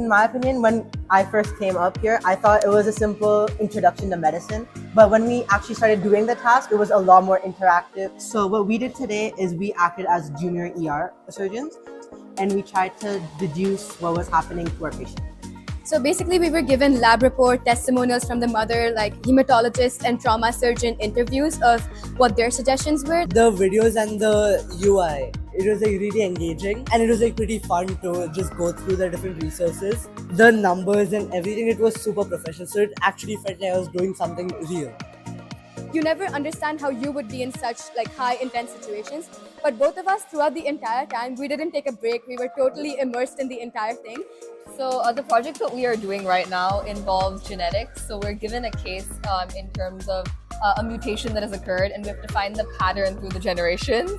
In my opinion, when I first came up here, I thought it was a simple introduction to medicine. But when we actually started doing the task, it was a lot more interactive. So what we did today is we acted as junior ER surgeons, and we tried to deduce what was happening to our patient. So basically, we were given lab report testimonials from the mother, like hematologist and trauma surgeon interviews of what their suggestions were. The videos and the UI, it was like really engaging, and it was like pretty fun to just go through the different resources. The numbers and everything, it was super professional, so it actually felt like I was doing something real. You never understand how you would be in such like high intense situations, but both of us throughout the entire time, we didn't take a break. We were totally immersed in the entire thing. So the project that we are doing right now involves genetics. So we're given a case in terms of a mutation that has occurred, and we have to find the pattern through the generations.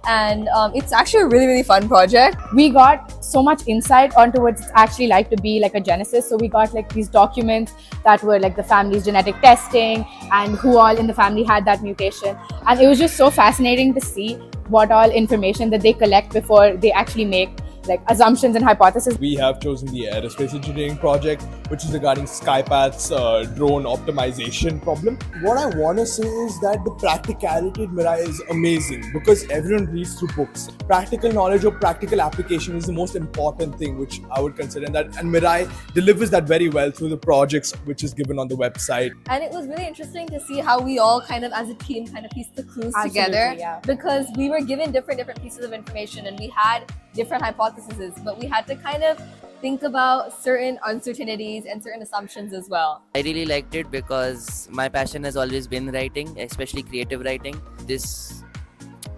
And it's actually a really, really fun project. We got so much insight onto what it's actually like to be like a genesis. So we got like these documents that were like the family's genetic testing and who all in the family had that mutation. And it was just so fascinating to see what all information that they collect before they actually make like assumptions and hypotheses. We have chosen the aerospace engineering project, which is regarding Skypath's drone optimization problem. What I want to say is that the practicality in Mirai is amazing because everyone reads through books. Practical knowledge or practical application is the most important thing, which I would consider, and Mirai delivers that very well through the projects which is given on the website. And it was really interesting to see how we all kind of as a team kind of pieced the clues together, because we were given different pieces of information and we had different hypotheses, but we had to kind of think about certain uncertainties and certain assumptions as well. I really liked it because my passion has always been writing, especially creative writing. This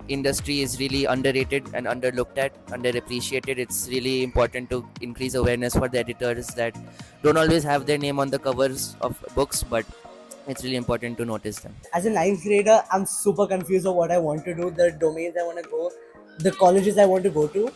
industry is really underrated and underlooked at, underappreciated. It's really important to increase awareness for the editors that don't always have their name on the covers of books, but it's really important to notice them. As a 9th grader, I'm super confused of what I want to do, the domains I want to go, the colleges I want to go to.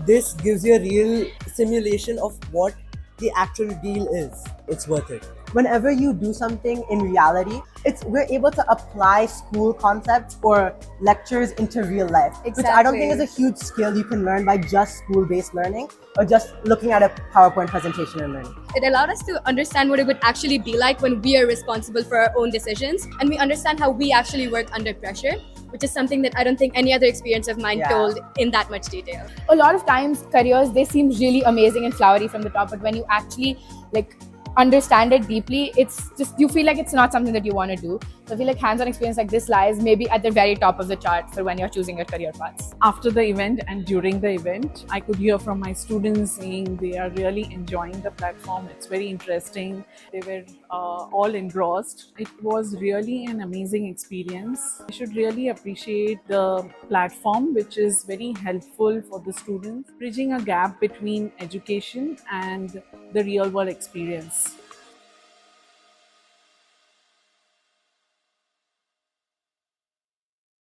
This gives you a real simulation of what the actual deal is. It's worth it. Whenever you do something in reality, we're able to apply school concepts or lectures into real life. Exactly. Which I don't think is a huge skill you can learn by just school-based learning or just looking at a PowerPoint presentation and learning. It allowed us to understand what it would actually be like when we are responsible for our own decisions, and we understand how we actually work under pressure, which is something that I don't think any other experience of mine told in that much detail. A lot of times careers, they seem really amazing and flowery from the top, but when you actually like understand it deeply, it's just, you feel like it's not something that you want to do. So I feel like hands-on experience like this lies maybe at the very top of the chart for when you're choosing your career paths. After the event and during the event, I could hear from my students saying they are really enjoying the platform. It's very interesting. They were all engrossed. It was really an amazing experience. I should really appreciate the platform, which is very helpful for the students, bridging a gap between education and the real world experience.